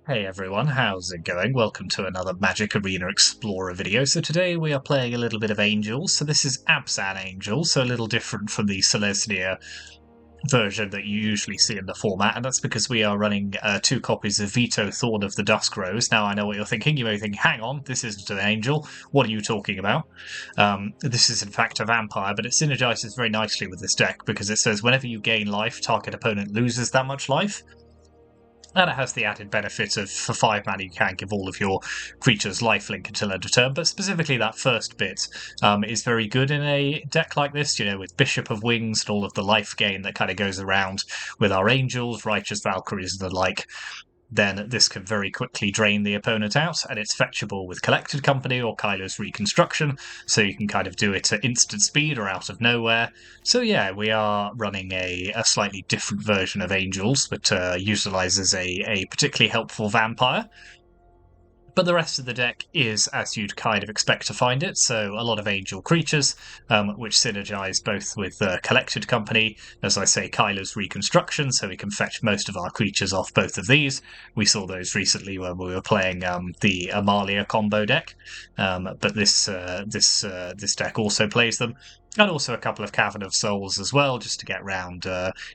Hey everyone, how's it going? Welcome to another Magic Arena Explorer video. So today we are playing a little bit of Angels. So this is Abzan Angels, so a little different from the Selesnya version that you usually see in the format, and that's because we are running two copies of Vito, Thorn of the Dusk Rose. Now I know what you're thinking. You may think, hang on, this isn't an angel. What are you talking about? This is in fact a vampire, but it synergizes very nicely with this deck because it says whenever you gain life, target opponent loses that much life. And it has the added benefit of, for 5 mana, you can give all of your creatures lifelink until end of turn, but specifically that first bit is very good in a deck like this, with Bishop of Wings and all of the life gain that kind of goes around with our Angels, Righteous Valkyries, and the like. Then this can very quickly drain the opponent out, and it's fetchable with Collected Company or Kylo's Reconstruction, so you can kind of do it at instant speed or out of nowhere. So yeah, we are running a slightly different version of Angels that utilizes a particularly helpful vampire. But the rest of the deck is as you'd kind of expect to find it, so a lot of angel creatures, which synergize both with Collected Company, as I say, Kylo's Reconstruction, so we can fetch most of our creatures off both of these. We saw those recently when we were playing the Amalia combo deck, but this deck also plays them. And also a couple of Cavern of Souls as well, just to get round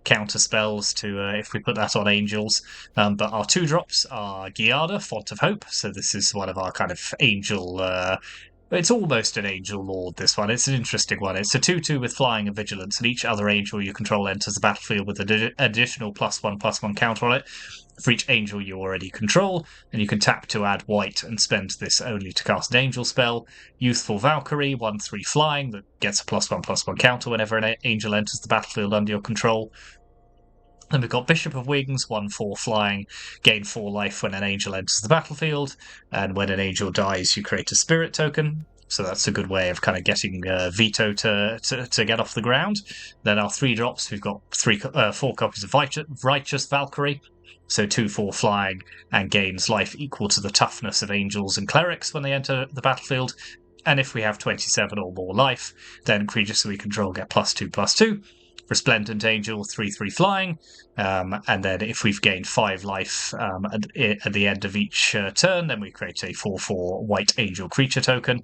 counter spells to if we put that on Angels. But our 2-drops are Giada, Font of Hope, so this is one of our kind of angel. It's almost an angel lord, this one. It's an interesting one. It's a 2-2 with flying and vigilance, and each other angel you control enters the battlefield with an additional +1/+1 counter on it for each angel you already control, and you can tap to add white and spend this only to cast an angel spell. Youthful Valkyrie, 1/3 flying, that gets a +1/+1 counter whenever an angel enters the battlefield under your control. Then we've got Bishop of Wings, 1/4 flying, gain 4 life when an angel enters the battlefield, and when an angel dies, you create a spirit token. So that's a good way of kind of getting Vito to get off the ground. Then our 3-drops, we've got 4 copies of Righteous Valkyrie, so 2/4 flying, and gains life equal to the toughness of angels and clerics when they enter the battlefield. And if we have 27 or more life, then creatures we control get +2/+2. Resplendent Angel, 3/3 flying, and then if we've gained 5 life at the end of each turn, then we create a 4/4 white angel creature token.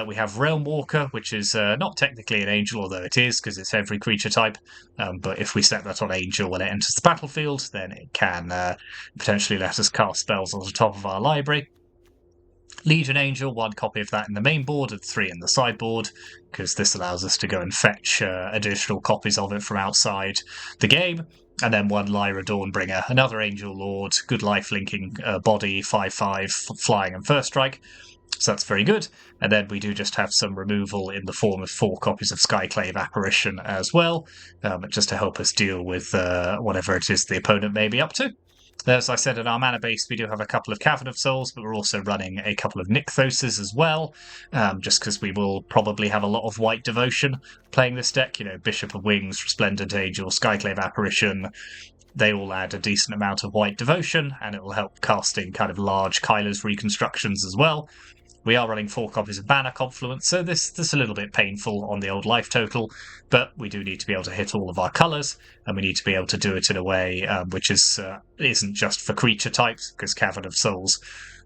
We have Realm Walker, which is not technically an angel, although it is because it's every creature type. But if we set that on angel when it enters the battlefield, then it can potentially let us cast spells on the top of our library. Legion Angel, 1 copy of that in the main board and 3 in the sideboard, because this allows us to go and fetch additional copies of it from outside the game. And then 1 Lyra Dawnbringer, another Angel Lord, good life linking body, 5/5, flying and first strike. So that's very good. And then we do just have some removal in the form of 4 copies of Skyclave Apparition as well, just to help us deal with whatever it is the opponent may be up to. As I said, in our mana base, we do have a couple of Cavern of Souls, but we're also running a couple of Nykthoses as well, just because we will probably have a lot of white devotion playing this deck. Bishop of Wings, Resplendent Angel, Skyclave Apparition, they all add a decent amount of white devotion, and it will help casting kind of large Kylo's Reconstructions as well. We are running 4 copies of Banner Confluence, so this is a little bit painful on the old life total, but we do need to be able to hit all of our colours, and we need to be able to do it in a way which isn't just for creature types, because Cavern of Souls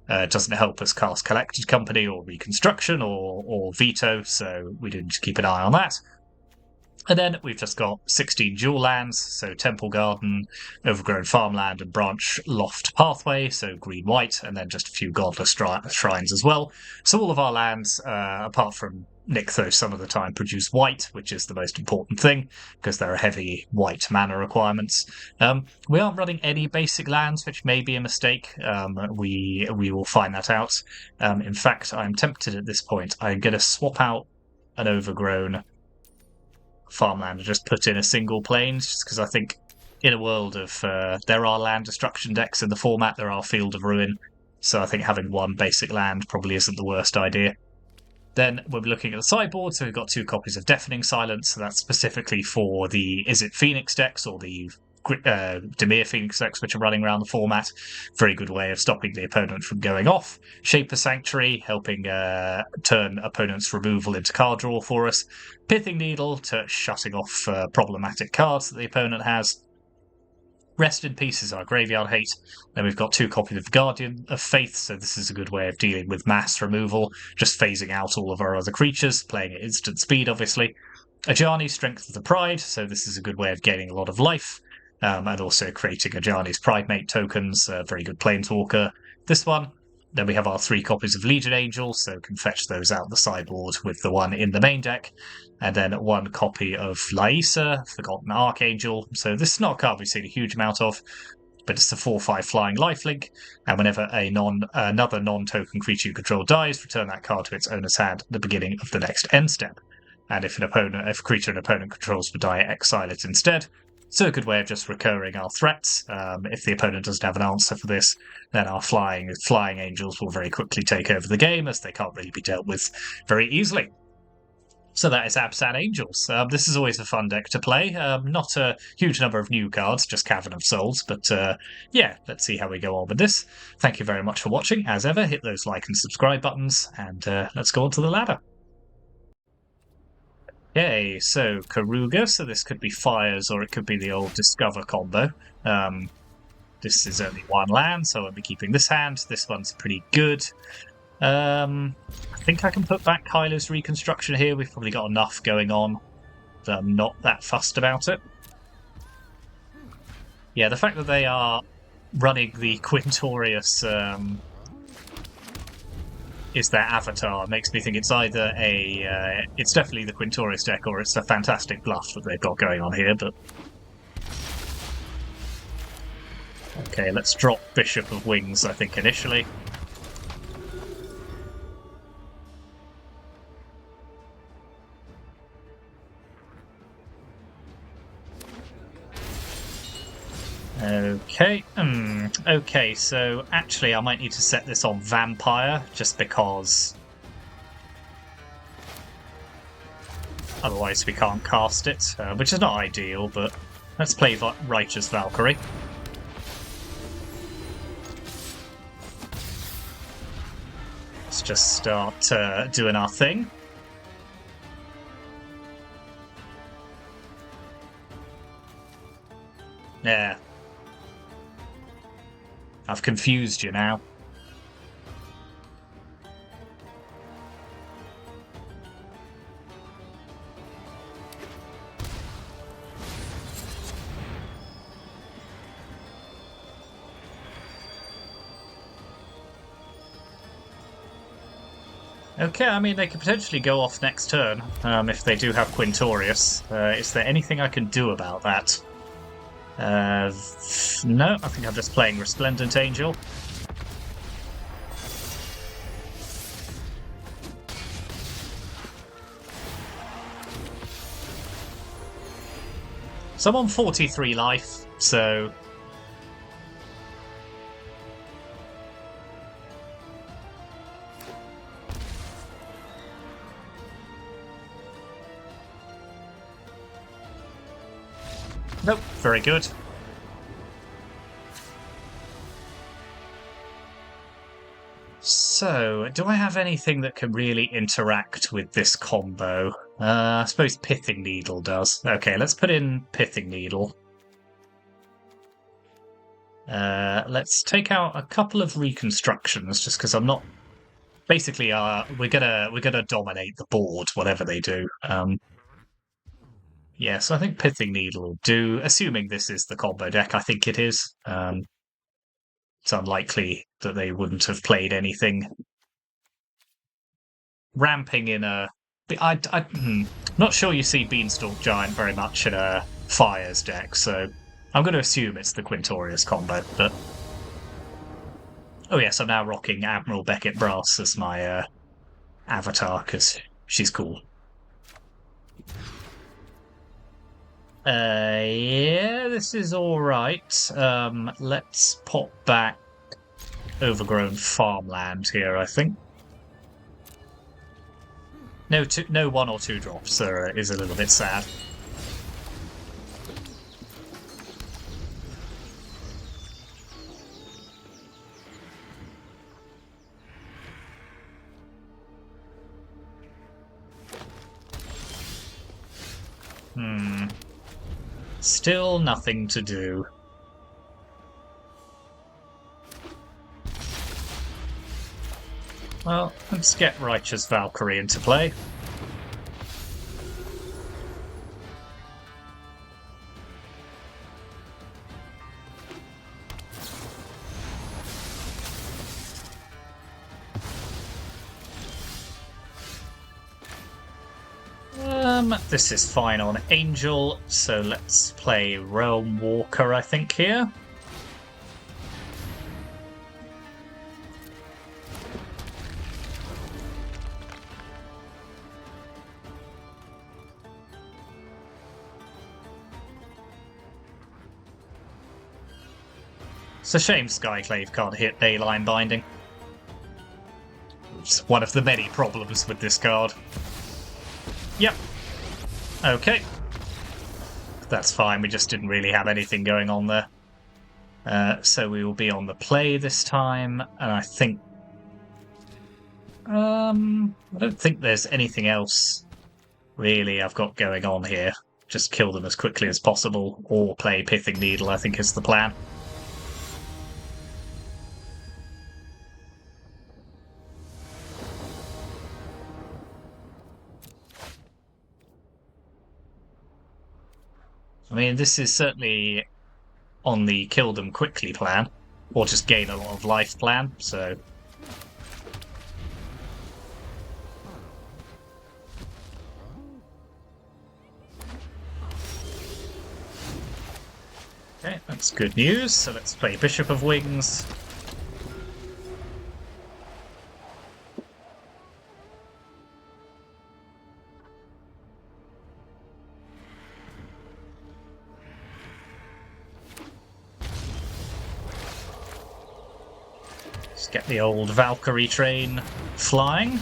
doesn't help us cast Collected Company or Reconstruction or Vito, so we do need to keep an eye on that. And then we've just got 16 dual lands, so Temple Garden, Overgrown Farmland, and Branch Loft Pathway, so green-white, and then just a few Godless Shrines as well. So all of our lands, apart from Nykthos some of the time, produce white, which is the most important thing, because there are heavy white mana requirements. We aren't running any basic lands, which may be a mistake. We will find that out. In fact, I'm tempted at this point. I'm going to swap out an Overgrown Farmland and just put in a single plains, just because I think in a world of there are land destruction decks in the format, there are Field of Ruin, so I think having 1 basic land probably isn't the worst idea. Then we're looking at the sideboard, so we've got 2 copies of Deafening Silence, so that's specifically for the Izzet Phoenix decks or the Dimir Phoenix decks which are running around the format. Very good way of stopping the opponent from going off. Shaper Sanctuary, helping turn opponent's removal into card draw for us. Pithing Needle, to shutting off problematic cards that the opponent has. Rest in Peace is our graveyard hate. Then we've got 2 copies of Guardian of Faith, so this is a good way of dealing with mass removal, just phasing out all of our other creatures, playing at instant speed, obviously. Ajani's Strength of the Pride, so this is a good way of gaining a lot of life, and also creating Ajani's Pridemate tokens, very good Planeswalker. This one. Then we have our 3 copies of Legion Angel, so can fetch those out the sideboard with the one in the main deck. And then 1 copy of Laisa, Forgotten Archangel. So this is not a card we've seen a huge amount of, but it's a 4/5 flying lifelink, and whenever another non-token creature you control dies, return that card to its owner's hand at the beginning of the next end step. And if a creature an opponent controls would die, exile it instead. So a good way of just recurring our threats. If the opponent doesn't have an answer for this, then our flying angels will very quickly take over the game, as they can't really be dealt with very easily. So that is Abzan Angels. This is always a fun deck to play. Not a huge number of new cards, just Cavern of Souls, but yeah, let's see how we go on with this. Thank you very much for watching. As ever, hit those like and subscribe buttons, and let's go on to the ladder. Okay, so Keruga, so this could be Fires or it could be the old Discover combo. This is only 1 land, so I'll be keeping this hand. This one's pretty good. I think I can put back Kylo's Reconstruction here. We've probably got enough going on that I'm not that fussed about it. Yeah, the fact that they are running the Quintorius is their avatar makes me think it's either it's definitely the Quintorius deck, or it's a fantastic bluff that they've got going on here, but... Okay, let's drop Bishop of Wings, I think, initially. Okay, okay, so actually I might need to set this on Vampire, just because otherwise we can't cast it, which is not ideal, but let's play Righteous Valkyrie. Let's just start doing our thing. Yeah. I've confused you now. Okay, I mean, they could potentially go off next turn, if they do have Quintorius. Is there anything I can do about that? No, I think I'm just playing Resplendent Angel. So I'm on 43 life, so... Nope, very good. So, do I have anything that can really interact with this combo? I suppose Pithing Needle does. Okay, let's put in Pithing Needle. Let's take out a couple of reconstructions, just because I'm not... Basically, we're gonna dominate the board, whatever they do. Yeah, so I think Pithing Needle will do, assuming this is the combo deck. I think it is. It's unlikely that they wouldn't have played anything ramping in a... I'm not sure you see Beanstalk Giant very much in a Fires deck, so I'm going to assume it's the Quintorius combo, but... Oh yes, I'm now rocking Admiral Beckett Brass as my avatar, because she's cool. Yeah, this is alright. Let's pop back Overgrown Farmland here, I think. No 1 or 2 drops is a little bit sad. Still nothing to do. Well, let's get Righteous Valkyrie into play. This is fine on Angel, so let's play Realm Walker, I think, here. It's a shame Skyclave can't hit Dayline Binding. It's one of the many problems with this card. Yep. Okay. That's fine, we just didn't really have anything going on there. So we will be on the play this time, and I think... I don't think there's anything else really I've got going on here. Just kill them as quickly as possible, or play Pithing Needle, I think is the plan. I mean, this is certainly on the kill them quickly plan, or just gain a lot of life plan, so... Okay, that's good news, so let's play Bishop of Wings. Let's get the old Valkyrie train flying.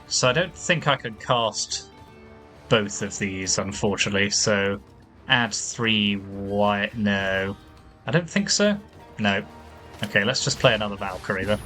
So I don't think I could cast both of these, unfortunately, so add 3 white... No. I don't think so? No. Okay, let's just play another Valkyrie then.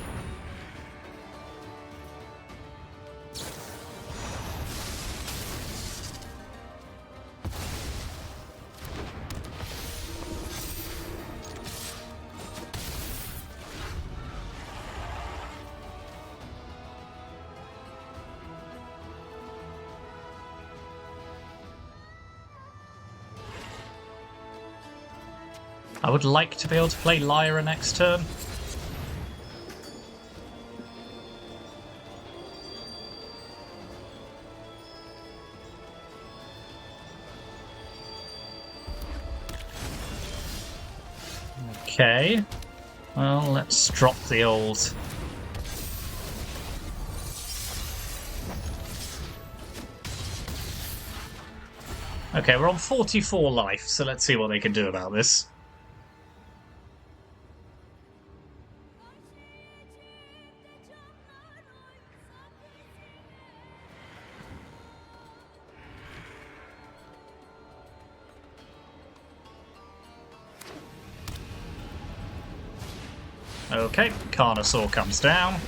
I would like to be able to play Lyra next turn. Okay. Well, let's drop the old... Okay, we're on 44 life, so let's see what they can do about this. Okay, Carnosaur comes down.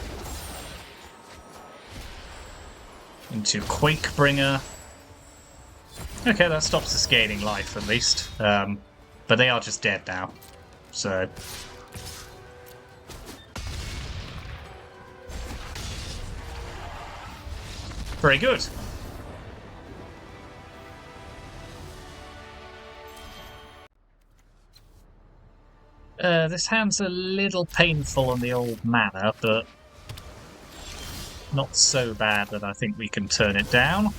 Into Quakebringer. Okay, that stops us gaining life at least. But they are just dead now. So... very good. This hand's a little painful on the old mana, but not so bad that I think we can turn it down.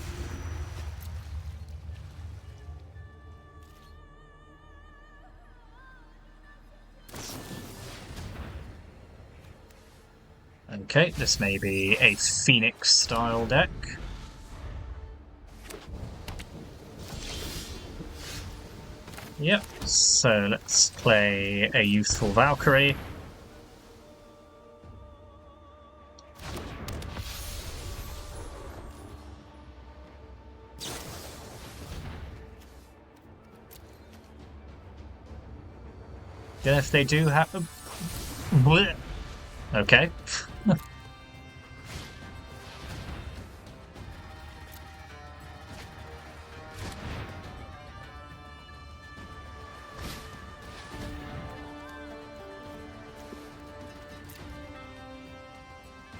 Okay, this may be a Phoenix-style deck. Yep, so let's play a Youthful Valkyrie. Yeah, if they do have... Blech. Okay.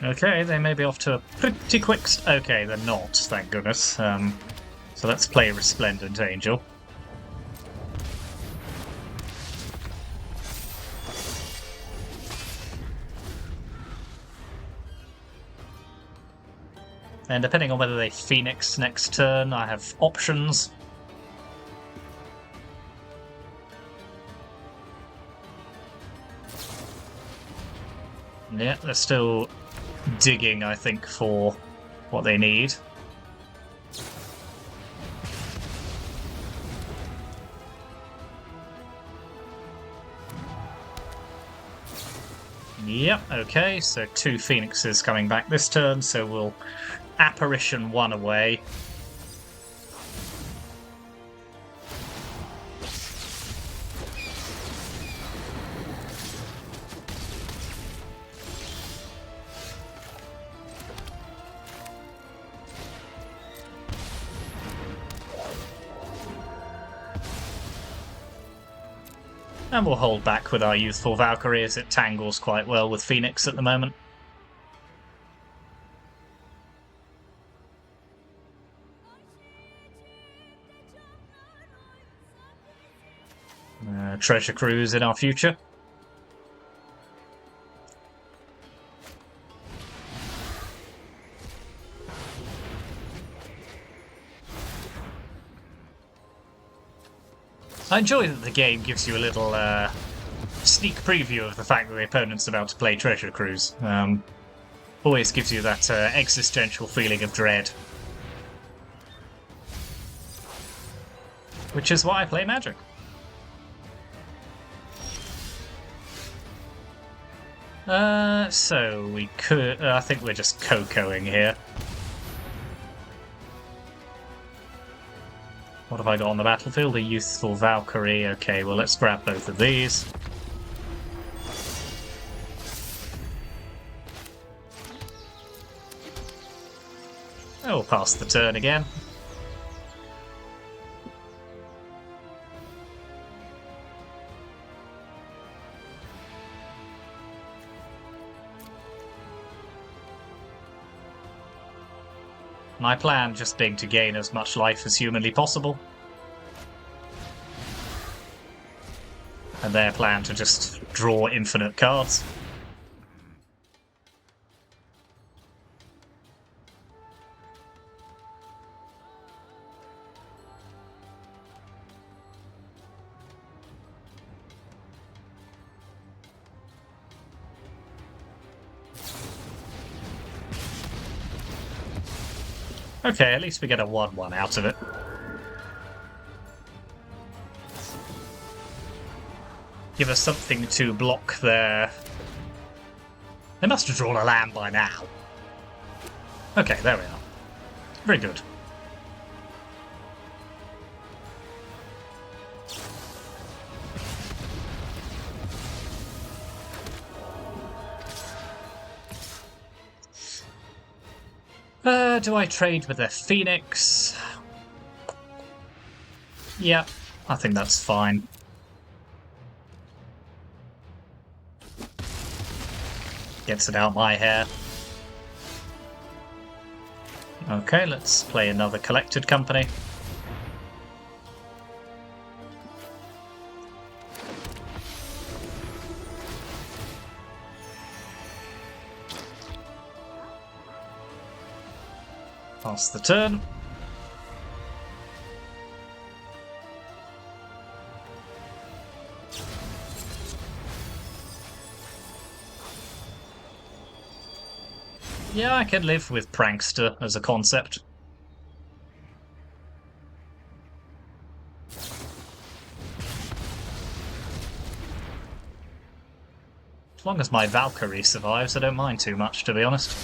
Okay, they may be off to a pretty quick... Okay, they're not, thank goodness. So let's play Resplendent Angel. And depending on whether they Phoenix next turn, I have options. Yeah, they're still digging, I think, for what they need. Yep, okay, so 2 Phoenixes coming back this turn, so we'll Apparition 1 away. And we'll hold back with our Youthful Valkyrie as it tangles quite well with Phoenix at the moment. Treasure Cruise in our future. I enjoy that the game gives you a little sneak preview of the fact that the opponent's about to play Treasure Cruise. Always gives you that existential feeling of dread. Which is why I play Magic. So we could... I think we're just Cocoing here. What have I got on the battlefield? A Youthful Valkyrie. Okay, well, let's grab both of these. Oh, we'll pass the turn again. My plan just being to gain as much life as humanly possible. And their plan to just draw infinite cards. Okay, at least we get a 1-1 out of it. Give us something to block their... They must have drawn a land by now. Okay, there we are. Very good. Do I trade with their Phoenix? Yeah, I think that's fine. Gets it out my hair. Okay, let's play another Collected Company. Pass the turn. Yeah, I can live with Prankster as a concept. As long as my Valkyrie survives, I don't mind too much, to be honest.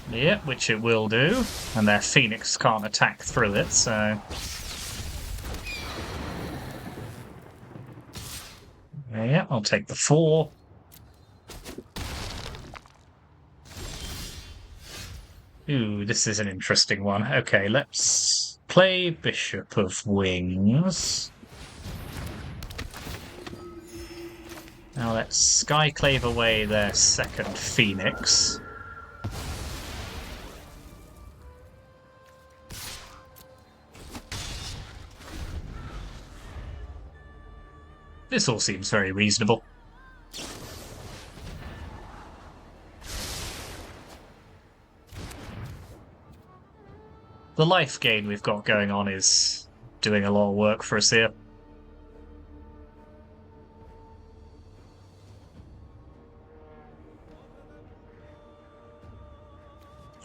Yeah, which it will do. And their Phoenix can't attack through it, so... Yeah, I'll take the 4. Ooh, this is an interesting one. Okay, let's play Bishop of Wings. Now let's Skyclave away their second Phoenix. This all seems very reasonable. The life gain we've got going on is doing a lot of work for us here.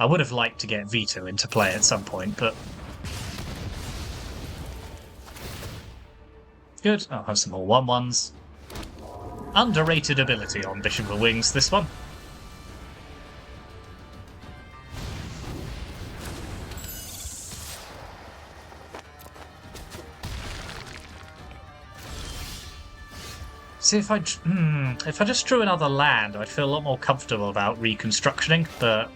I would have liked to get Vito into play at some point, but... Good, I'll have some more 1/1s. Underrated ability on Bishop of Wings, this one. See, if I just drew another land, I'd feel a lot more comfortable about reconstructioning, but...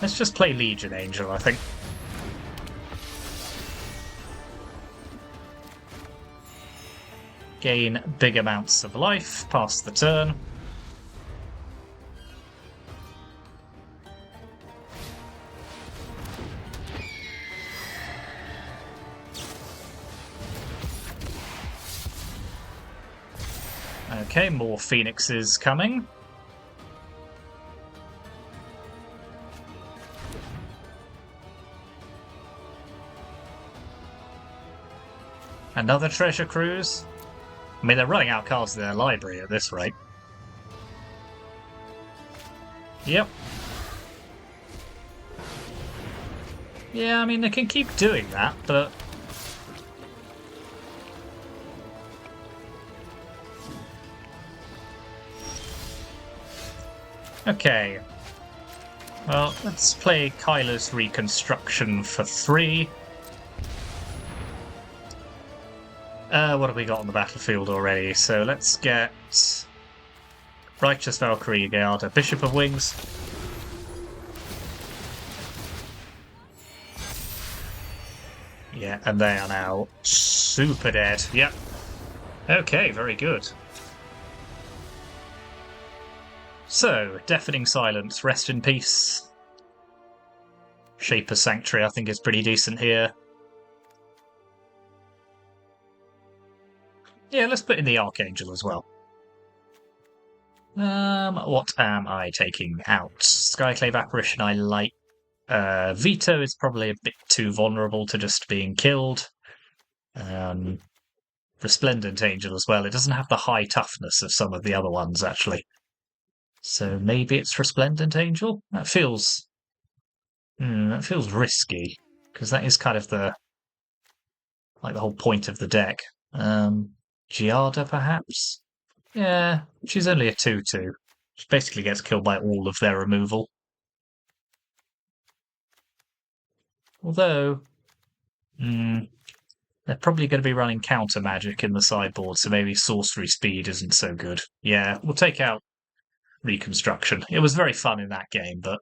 Let's just play Legion Angel, I think. Gain big amounts of life, pass the turn. Okay, more Phoenixes coming. Another treasure cruise. I mean, they're running out of cards in their library at this rate. Yep. Yeah, I mean, they can keep doing that, but... Okay. Well, let's play Kyla's Reconstruction for 3. What have we got on the battlefield already? So let's get Righteous Valkyrie Garda, Bishop of Wings. Yeah, and they are now super dead. Yep. Okay, very good. So, Deafening Silence, rest in peace. Shaper's Sanctuary, I think, is pretty decent here. Yeah, let's put in the Archangel as well. What am I taking out? Skyclave Apparition I like. Vito is probably a bit too vulnerable to just being killed. Resplendent Angel as well. It doesn't have the high toughness of some of the other ones, actually. So maybe it's Resplendent Angel? That feels risky, because that is kind of the whole point of the deck. Giada, perhaps? Yeah, she's only a 2/2. She basically gets killed by all of their removal. Although, they're probably going to be running counter magic in the sideboard, so maybe sorcery speed isn't so good. Yeah, we'll take out Reconstruction. It was very fun in that game, but...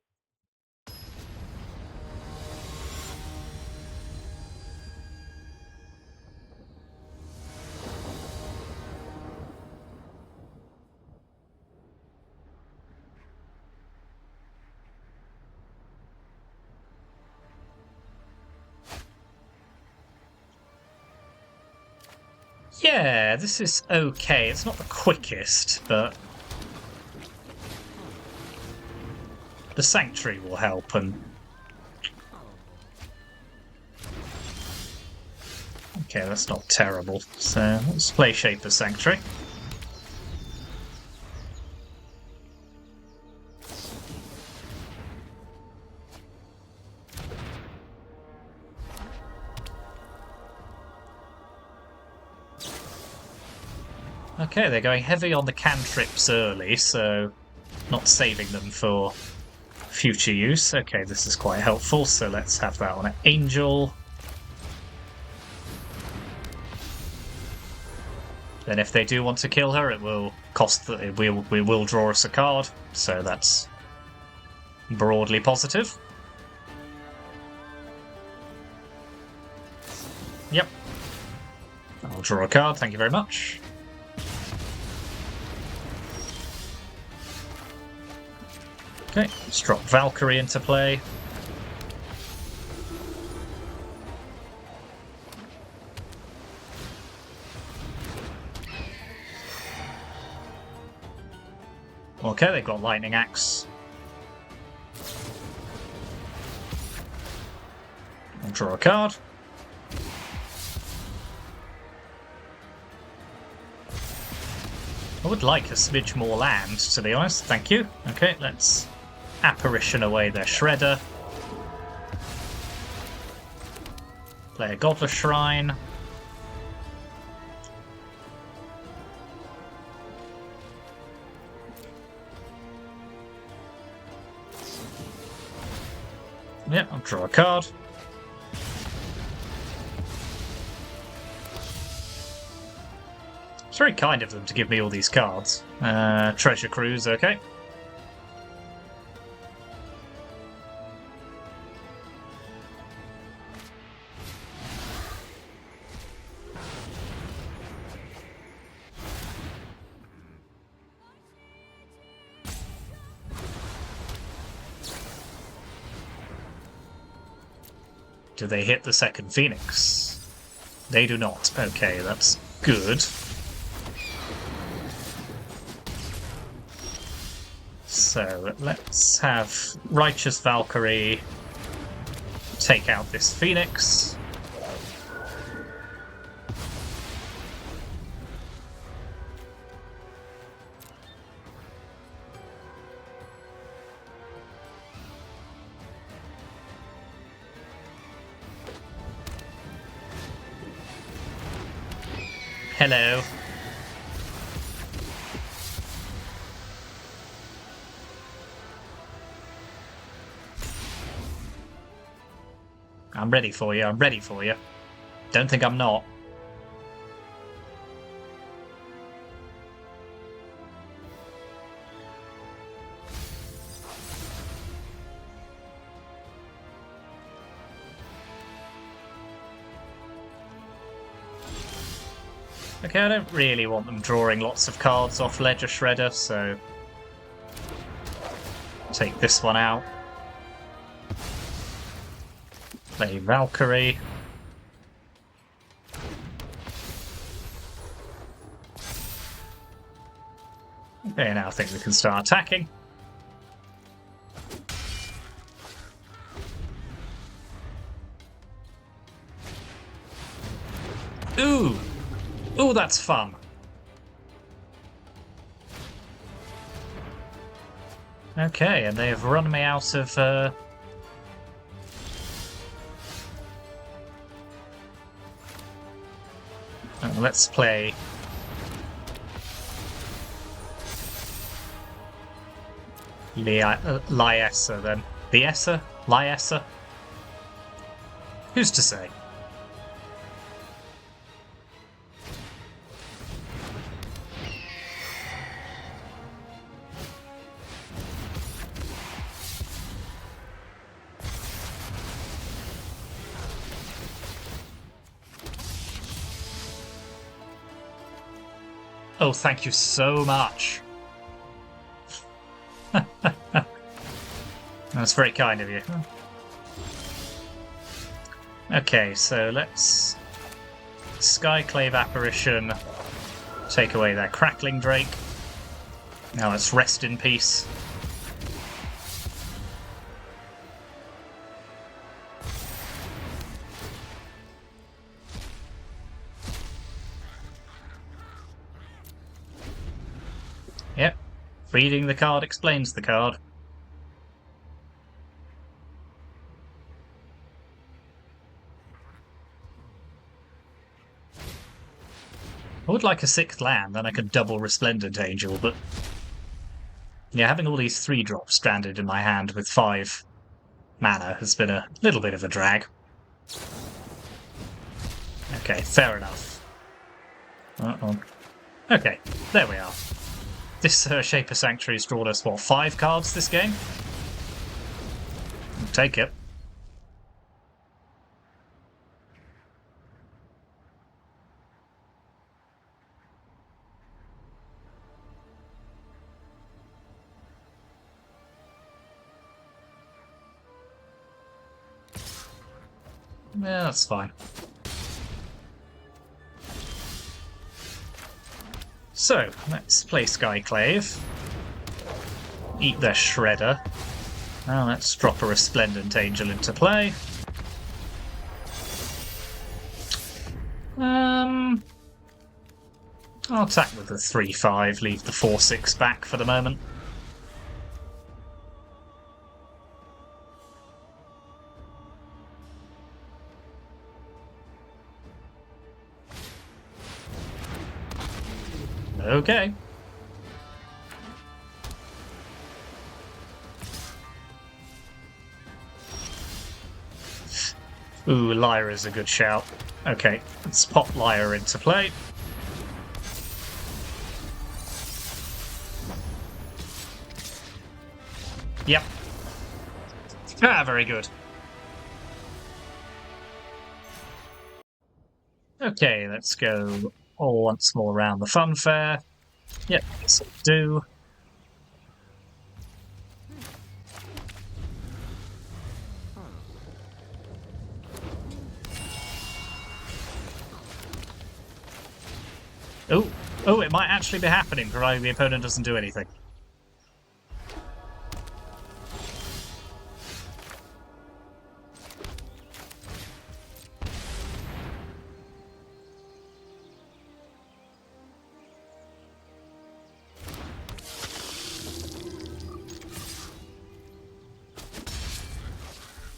Yeah, this is okay. It's not the quickest, but... The Sanctuary will help, and... Okay, that's not terrible. So, let's play Shaper's Sanctuary. Okay, they're going heavy on the cantrips early, so not saving them for future use. Okay, this is quite helpful, so let's have that on an Angel. Then if they do want to kill her, it will cost we will draw us a card, so that's broadly positive. Yep. I'll draw a card, thank you very much. Okay, let's drop Valkyrie into play. Okay, they've got Lightning Axe. I'll draw a card. I would like a smidge more land, to be honest. Thank you. Okay, let's Apparition away their Shredder. Play a Godless Shrine. Yeah, I'll draw a card. It's very kind of them to give me all these cards. Treasure Cruise, okay. Do they hit the second Phoenix? They do not. Okay, that's good. So let's have Righteous Valkyrie take out this Phoenix. Hello. I'm ready for you, I'm ready for you. Don't think I'm not. Okay, I don't really want them drawing lots of cards off Ledger Shredder, so take this one out. Play Valkyrie. Okay, now I think we can start attacking. Ooh! Ooh, that's fun. Okay, and they've run me out of... let's play... Lyessa, then. Lyessa? Lyessa? Who's to say? Oh, thank you so much. That's very kind of you. Okay, so let's Skyclave Apparition, take away their Crackling Drake. Now let's rest in peace. Yep, reading the card explains the card. would like a 6th land, then I could double Resplendent Angel, but yeah, having all these 3-drops stranded in my hand with 5 mana has been a little bit of a drag. Okay, fair enough. Uh-oh. Okay, there we are. This Shaper Sanctuary has drawn us, what, 5 cards this game? I'll take it. Yeah, that's fine. So, let's play Skyclave. Eat their Shredder. Now let's drop a Resplendent Angel into play. I'll attack with the 3/5, leave the 4/6 back for the moment. Okay. Ooh, Lyra's a good shout. Okay, let's pop Lyra into play. Yep. Ah, very good. Okay, let's go once more around the funfair. Yep, this will do. Oh, it might actually be happening, provided the opponent doesn't do anything.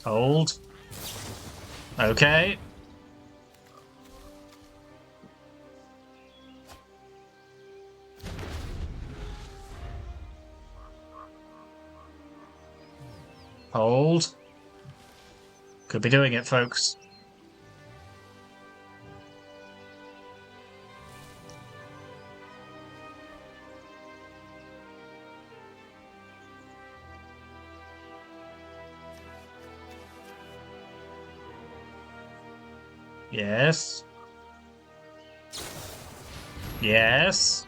Hold. Okay. Hold. Could be doing it, folks. Yes. Yes.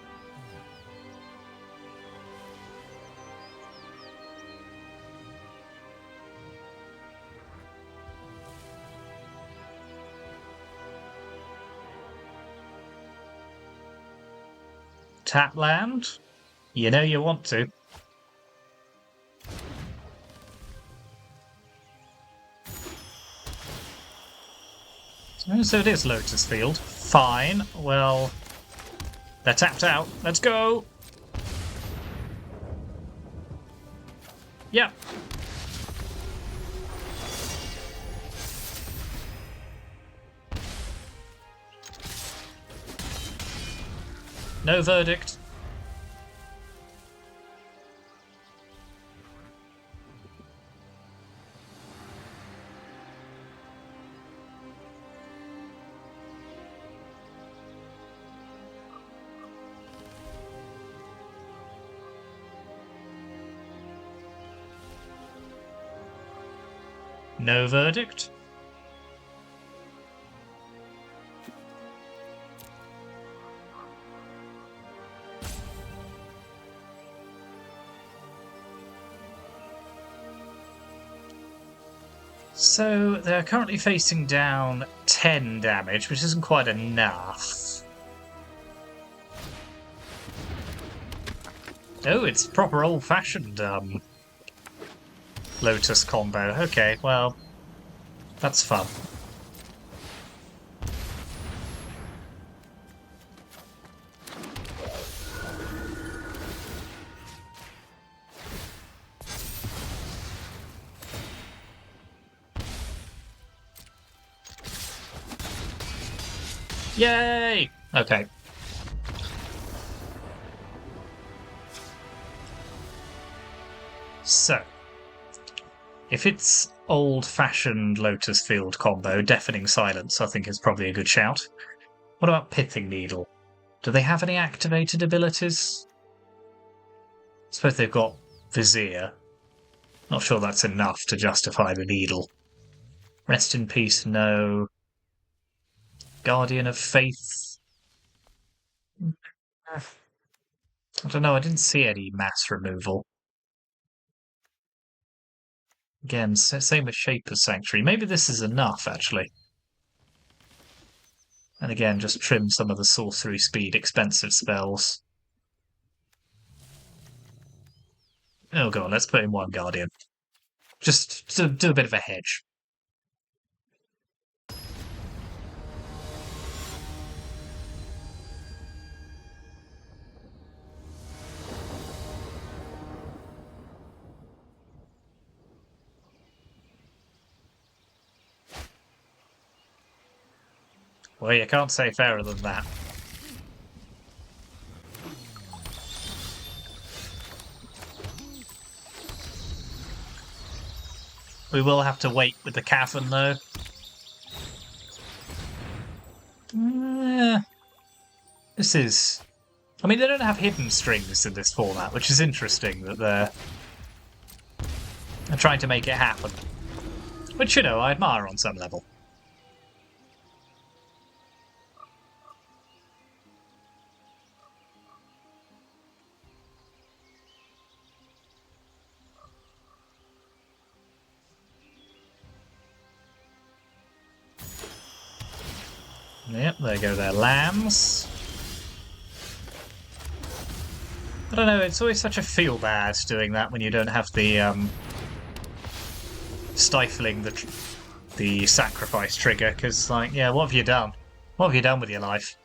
Tap land? You know you want to. So it is Lotus Field. Fine. Well, they're tapped out. Let's go! Yep. No verdict. No verdict. So they're currently facing down 10 damage, which isn't quite enough. Oh, it's proper old-fashioned Lotus combo. Okay, well, that's fun. Yay! Okay. So, if it's old-fashioned Lotus Field combo, Deafening Silence I think is probably a good shout. What about Pithing Needle? Do they have any activated abilities? I suppose they've got Vizier. Not sure that's enough to justify the Needle. Rest in Peace, no. Guardian of Faith? I don't know, I didn't see any mass removal. Again, same with Shaper's Sanctuary. Maybe this is enough, actually. And again, just trim some of the sorcery speed expensive spells. Oh god, let's put in one Guardian. Just to do a bit of a hedge. Well, you can't say fairer than that. We will have to wait with the Cavern, though. This is... I mean, they don't have hidden strings in this format, which is interesting that they're trying to make it happen. Which, you know, I admire on some level. Yep, there go their lambs. I don't know, it's always such a feel-bad doing that when you don't have the, stifling the sacrifice trigger, because, like, yeah, what have you done? What have you done with your life?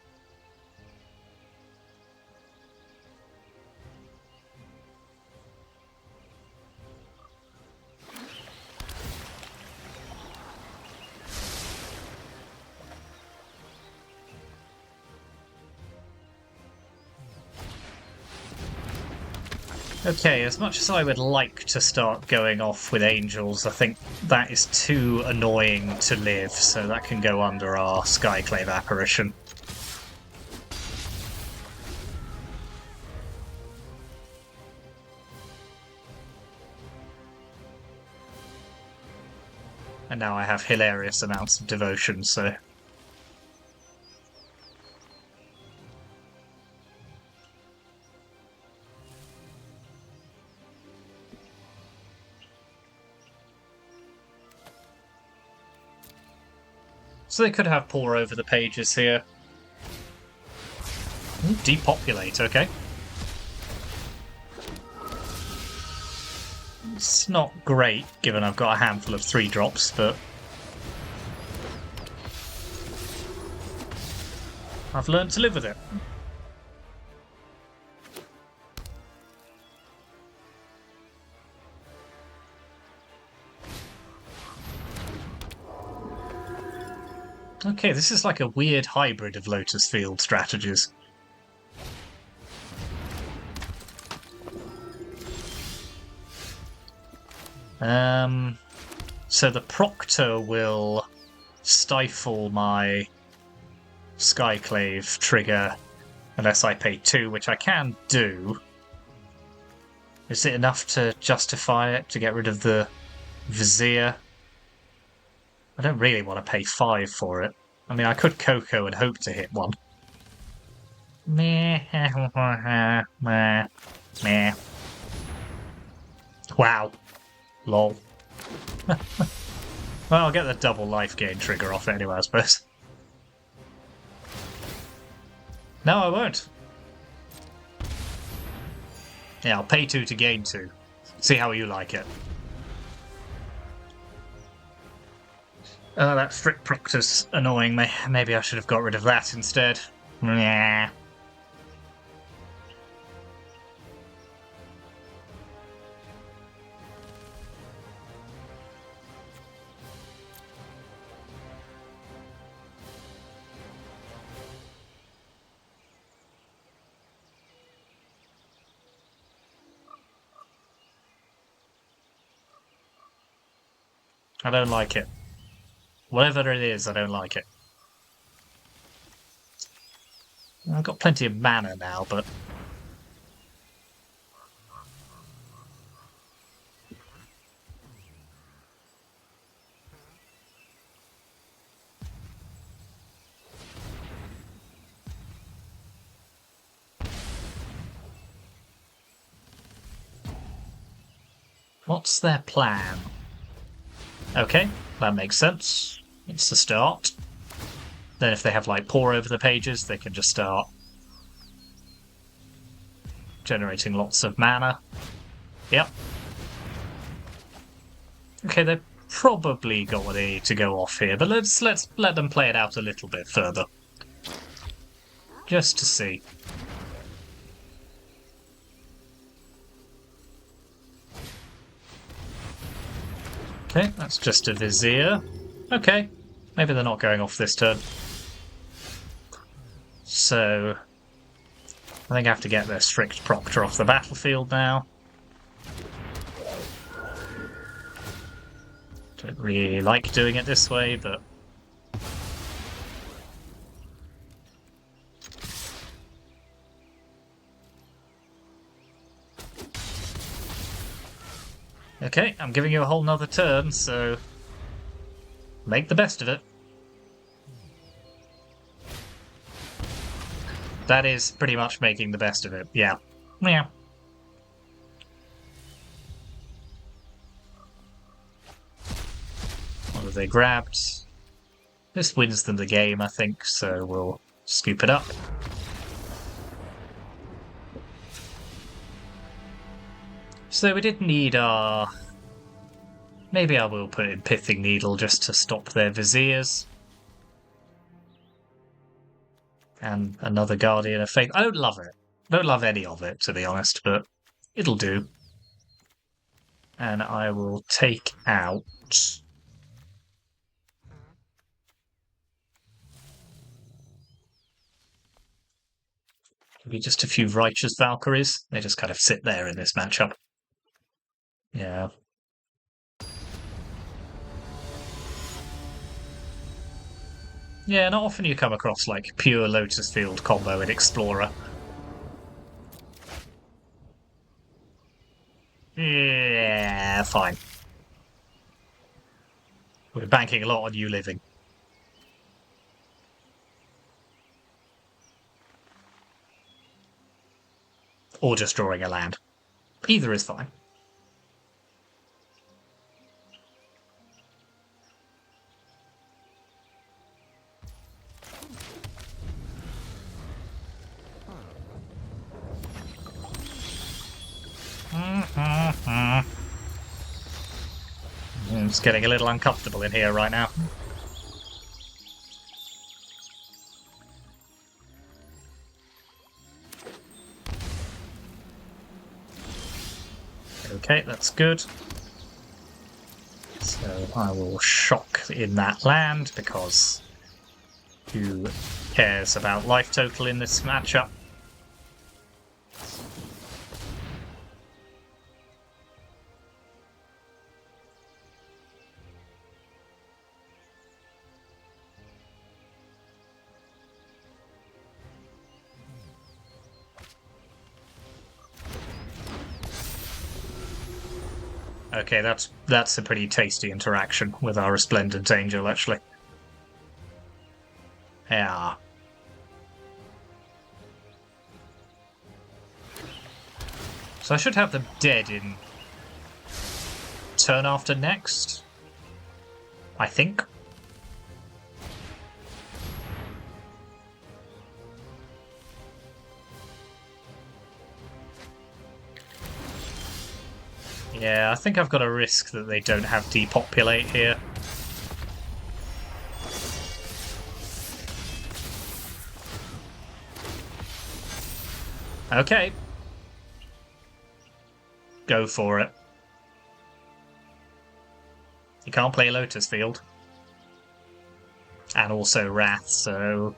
Okay, as much as I would like to start going off with angels, I think that is too annoying to live, so that can go under our Skyclave apparition. And now I have hilarious amounts of devotion, so... So they could have pour over the pages here. Ooh, depopulate, okay. It's not great, given I've got a handful of 3-drops, but... I've learned to live with it. Okay, this is like a weird hybrid of Lotus Field strategies. So the Proctor will stifle my Skyclave trigger unless I pay 2, which I can do. Is it enough to justify it, to get rid of the Vizier? I don't really want to pay 5 for it. I mean, I could Coco and hope to hit one. Meh. Meh. Meh. Wow. Lol. Well, I'll get the double life gain trigger off anyway, I suppose. No, I won't. Yeah, I'll pay 2 to gain 2. See how you like it. Oh, that Frick Proctor's annoying me. Maybe I should have got rid of that instead. Yeah. I don't like it. Whatever it is, I don't like it. I've got plenty of mana now, but... What's their plan? Okay, that makes sense. It's the start. Then if they have, like, pour over the pages, they can just start generating lots of mana. Yep. Okay, they've probably got what they need to go off here, but let's let them play it out a little bit further. Just to see. Okay, that's just a Vizier. Okay, maybe they're not going off this turn. So, I think I have to get their Strict Proctor off the battlefield now. Don't really like doing it this way, but... Okay, I'm giving you a whole nother turn, so... make the best of it. That is pretty much making the best of it, yeah. Yeah. What have they grabbed? This wins them the game, I think, so we'll scoop it up. So we did need our... maybe I will put in Pithing Needle just to stop their Viziers. And another Guardian of Faith. I don't love it. Don't love any of it, to be honest, but it'll do. And I will take out... maybe just a few Righteous Valkyries. They just kind of sit there in this matchup. Yeah. Yeah, not often you come across, like, pure Lotus Field combo in Explorer. Yeah, fine. We're banking a lot on you living. Or just drawing a land. Either is fine. It's getting a little uncomfortable in here right now. Okay, that's good. So I will shock in that land, because who cares about life total in this matchup? Okay, that's a pretty tasty interaction with our Resplendent Angel, actually. Yeah. So I should have them dead in turn after next, I think. Yeah, I think I've got to risk that they don't have depopulate here. Okay. Go for it. You can't play Lotus Field. And also Wrath, so...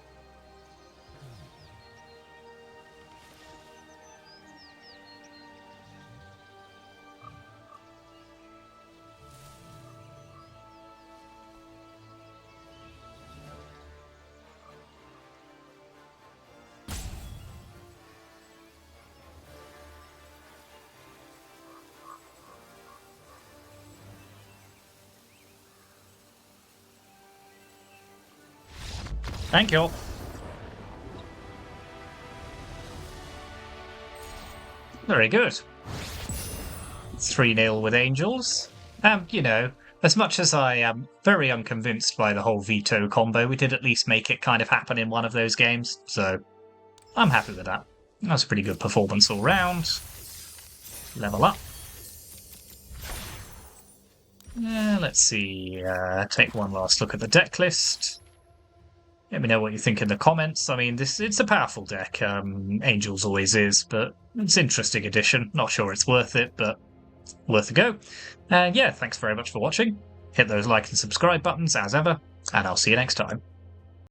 Thank you. Very good. 3-0 with Angels. You know, as much as I am very unconvinced by the whole Vito combo, we did at least make it kind of happen in one of those games, so I'm happy with that. That was a pretty good performance all round. Level up. Let's see, take one last look at the deck list. Let me know what you think in the comments. I mean, it's a powerful deck. Angels always is, but it's an interesting addition. Not sure it's worth it, but worth a go. Yeah, thanks very much for watching. Hit those like and subscribe buttons as ever, and I'll see you next time.